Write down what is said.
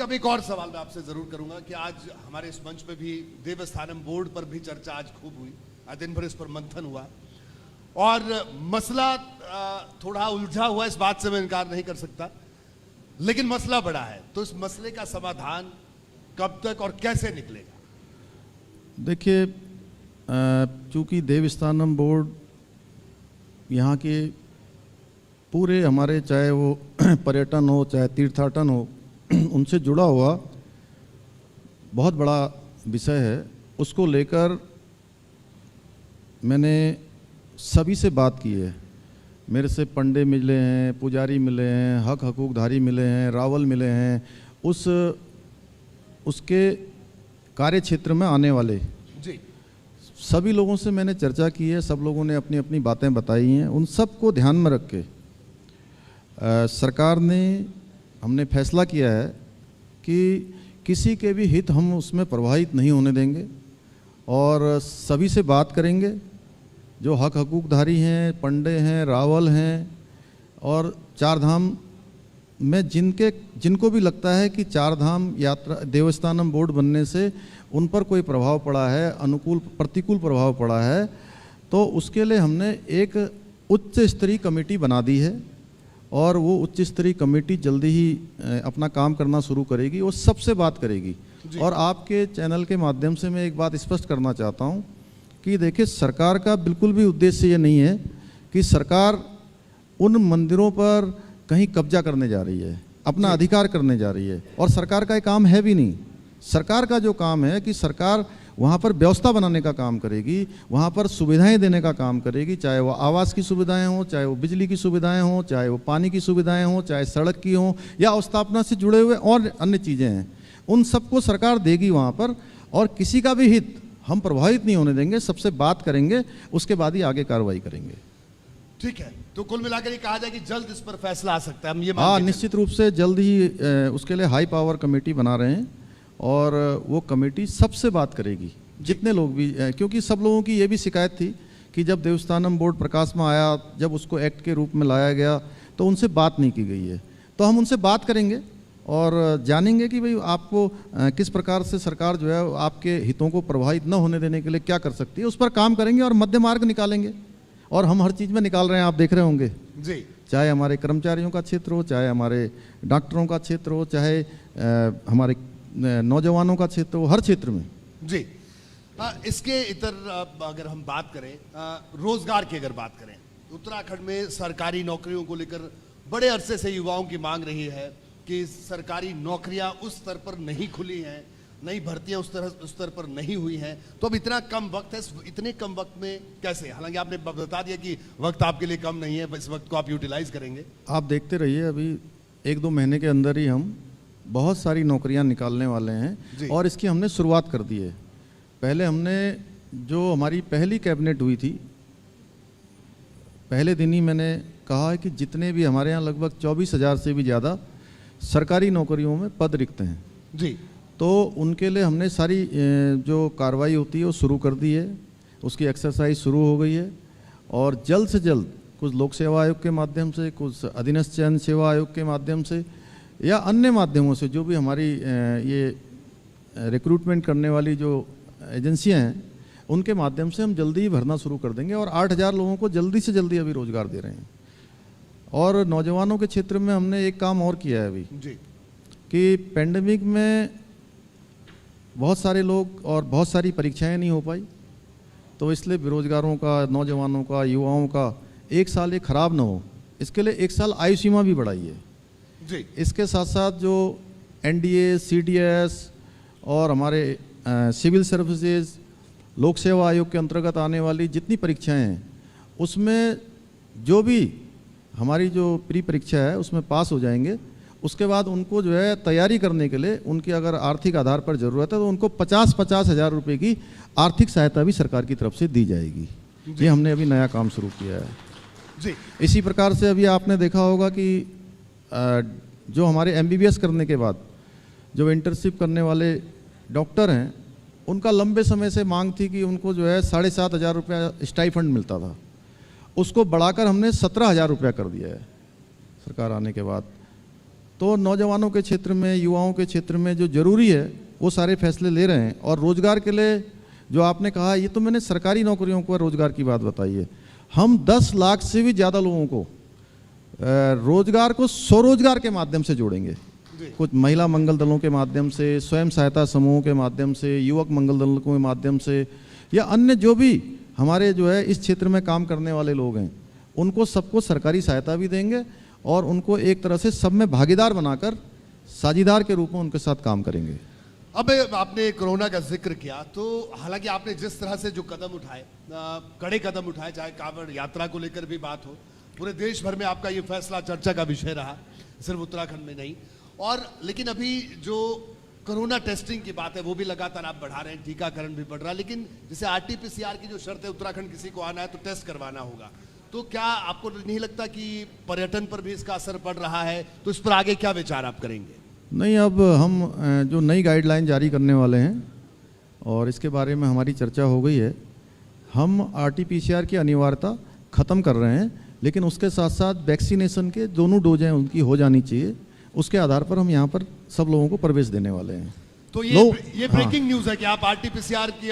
ठीक है, अब एक और सवाल मैं आपसे जरूर करूंगा कि आज हमारे इस मंच पे भी देवस्थानम बोर्ड पर भी चर्चा आज खूब हुई, आज दिन भर इस पर मंथन हुआ और मसला थोड़ा उलझा हुआ, इस बात से मैं इनकार नहीं कर सकता, लेकिन मसला बड़ा है। तो इस मसले का समाधान कब तक और कैसे निकलेगा? देखिए, चूंकि देवस्थानम बोर्ड यहाँ के पूरे हमारे, चाहे वो पर्यटन हो चाहे तीर्थाटन हो, उनसे जुड़ा हुआ बहुत बड़ा विषय है। उसको लेकर मैंने सभी से बात की है। मेरे से पंडे मिले हैं, पुजारी मिले हैं, हक हकूकधारी मिले हैं, रावल मिले हैं, उसके कार्य क्षेत्र में आने वाले जी सभी लोगों से मैंने चर्चा की है। सब लोगों ने अपनी अपनी बातें बताई हैं। उन सब को ध्यान में रख के सरकार ने, हमने फैसला किया है कि किसी के भी हित हम उसमें प्रभावित नहीं होने देंगे और सभी से बात करेंगे। जो हक हकूकधारी हैं, पंडे हैं, रावल हैं और चार धाम में जिनको भी लगता है कि चार धाम यात्रा देवस्थानम बोर्ड बनने से उन पर कोई प्रभाव पड़ा है, अनुकूल प्रतिकूल प्रभाव पड़ा है, तो उसके लिए हमने एक उच्च स्तरीय कमेटी बना दी है और वो उच्च स्तरीय कमेटी जल्दी ही अपना काम करना शुरू करेगी। वो सबसे बात करेगी। और आपके चैनल के माध्यम से मैं एक बात स्पष्ट करना चाहता हूँ कि देखिए, सरकार का बिल्कुल भी उद्देश्य ये नहीं है कि सरकार उन मंदिरों पर कहीं कब्जा करने जा रही है, अपना अधिकार करने जा रही है, और सरकार का ये काम है भी नहीं। सरकार का जो काम है कि सरकार वहाँ पर व्यवस्था बनाने का काम करेगी, वहाँ पर सुविधाएं देने का काम करेगी, चाहे वो आवास की सुविधाएं हों, चाहे वो बिजली की सुविधाएं हों, चाहे वो पानी की सुविधाएं हों, चाहे सड़क की हों या अवस्थापना से जुड़े हुए और अन्य चीज़ें हैं, उन सबको सरकार देगी वहाँ पर। और किसी का भी हित हम प्रभावित नहीं होने देंगे, सबसे बात करेंगे, उसके बाद ही आगे कार्रवाई करेंगे। ठीक है, तो कुल मिलाकर ये कहा जाए कि जल्द इस पर फैसला आ सकता है, हम ये हाँ, निश्चित रूप से जल्द ही उसके लिए हाई पावर कमेटी बना रहे हैं और वो कमेटी सबसे बात करेगी, जितने लोग भी, क्योंकि सब लोगों की ये भी शिकायत थी कि जब देवस्थानम बोर्ड प्रकाश में आया, जब उसको एक्ट के रूप में लाया गया तो उनसे बात नहीं की गई है। तो हम उनसे बात करेंगे और जानेंगे कि भाई आपको किस प्रकार से सरकार जो है आपके हितों को प्रभावित न होने देने के लिए क्या कर सकती है, उस पर काम करेंगे और मध्य मार्ग निकालेंगे। और हम हर चीज़ में निकाल रहे हैं, आप देख रहे होंगे जी, चाहे हमारे कर्मचारियों का क्षेत्र हो, चाहे हमारे डॉक्टरों का क्षेत्र हो, चाहे हमारे नौजवानों का क्षेत्र हो, हर क्षेत्र में। जी, इसके इतर अगर हम बात करें, रोजगार की अगर बात करें, उत्तराखंड में सरकारी नौकरियों को लेकर बड़े अरसे से युवाओं की मांग रही है कि सरकारी नौकरियां उस स्तर पर नहीं खुली हैं, नई भर्तियां उस स्तर पर नहीं हुई हैं। तो अब इतना कम वक्त है, इतने कम वक्त में कैसे? हालांकि आपने बता दिया कि वक्त आपके लिए कम नहीं है, इस वक्त को आप यूटिलाइज करेंगे। आप देखते रहिए, अभी 1-2 महीने के अंदर ही हम बहुत सारी नौकरियां निकालने वाले हैं और इसकी हमने शुरुआत कर दी है। पहले हमने, जो हमारी पहली कैबिनेट हुई थी, पहले दिन ही मैंने कहा है कि जितने भी हमारे यहाँ लगभग 24,000 से भी ज़्यादा सरकारी नौकरियों में पद रिक्त हैं जी, तो उनके लिए हमने सारी जो कार्रवाई होती है वो शुरू कर दी है। उसकी एक्सरसाइज शुरू हो गई है और जल्द से जल्द कुछ लोक सेवा आयोग के माध्यम से, कुछ अधीनस्थ चयन सेवा आयोग के माध्यम से या अन्य माध्यमों से, जो भी हमारी ये रिक्रूटमेंट करने वाली जो एजेंसियां हैं, उनके माध्यम से हम जल्दी ही भरना शुरू कर देंगे और 8,000 लोगों को जल्दी से जल्दी अभी रोजगार दे रहे हैं। और नौजवानों के क्षेत्र में हमने एक काम और किया है अभी जी, कि पेंडेमिक में बहुत सारे लोग और बहुत सारी परीक्षाएं नहीं हो पाई, तो इसलिए बेरोजगारों का, नौजवानों का, युवाओं का 1 साल ये खराब ना हो, इसके लिए 1 साल आयु सीमा भी बढ़ाई है जी। इसके साथ साथ जो NDA, CDS और हमारे सिविल सर्विसेज, लोक सेवा आयोग के अंतर्गत आने वाली जितनी परीक्षाएं हैं, उसमें जो भी हमारी जो प्री परीक्षा है उसमें पास हो जाएंगे, उसके बाद उनको जो है तैयारी करने के लिए उनकी अगर आर्थिक आधार पर ज़रूरत है तो उनको 50-50 हज़ार रुपये की आर्थिक सहायता भी सरकार की तरफ से दी जाएगी। ये हमने अभी नया काम शुरू किया है जी। इसी प्रकार से अभी आपने देखा होगा कि जो हमारे MBBS करने के बाद जो इंटर्नशिप करने वाले डॉक्टर हैं, उनका लंबे समय से मांग थी कि उनको जो है 7,500 रुपया स्टाइफंड मिलता था, उसको बढ़ाकर हमने 17,000 रुपया कर दिया है सरकार आने के बाद। तो नौजवानों के क्षेत्र में, युवाओं के क्षेत्र में जो ज़रूरी है वो सारे फैसले ले रहे हैं। और रोज़गार के लिए जो आपने कहा, ये तो मैंने सरकारी नौकरियों को रोज़गार की बात बताई है। हम 10 लाख से भी ज़्यादा लोगों को रोज़गार को स्वरोजगार के माध्यम से जोड़ेंगे। कुछ महिला मंगल दलों के माध्यम से, स्वयं सहायता समूहों के माध्यम से, युवक मंगल दलों के माध्यम से, या अन्य जो भी हमारे जो है इस क्षेत्र में काम करने वाले लोग हैं, उनको सबको सरकारी सहायता भी देंगे और उनको एक तरह से सब में भागीदार बनाकर साझीदार के रूप में उनके साथ काम करेंगे। अब आपने कोरोना का जिक्र किया, तो हालांकि आपने जिस तरह से जो कदम उठाए, कड़े कदम उठाए, चाहे कांवड़ यात्रा को लेकर भी बात हो, पूरे देश भर में आपका ये फैसला चर्चा का विषय रहा, सिर्फ उत्तराखंड में नहीं। और लेकिन अभी जो कोरोना टेस्टिंग की बात है वो भी लगातार आप बढ़ा रहे हैं, टीकाकरण भी बढ़ रहा है, लेकिन जैसे RT-PCR की जो शर्त है, उत्तराखंड किसी को आना है तो टेस्ट करवाना होगा, तो क्या आपको नहीं लगता कि पर्यटन पर भी इसका असर पड़ रहा है? तो इस पर आगे क्या विचार आप करेंगे? नहीं, अब हम जो नई गाइडलाइन जारी करने वाले हैं और इसके बारे में हमारी चर्चा हो गई है। हम RT-PCR की अनिवार्यता ख़त्म कर रहे हैं, लेकिन उसके साथ साथ वैक्सीनेशन के दोनों डोज हैं उनकी हो जानी चाहिए। उसके आधार पर हम यहाँ पर सब लोगों को प्रवेश देने वाले हैं। तो ये ब्रेकिंग न्यूज़ है कि आप RT-PCR की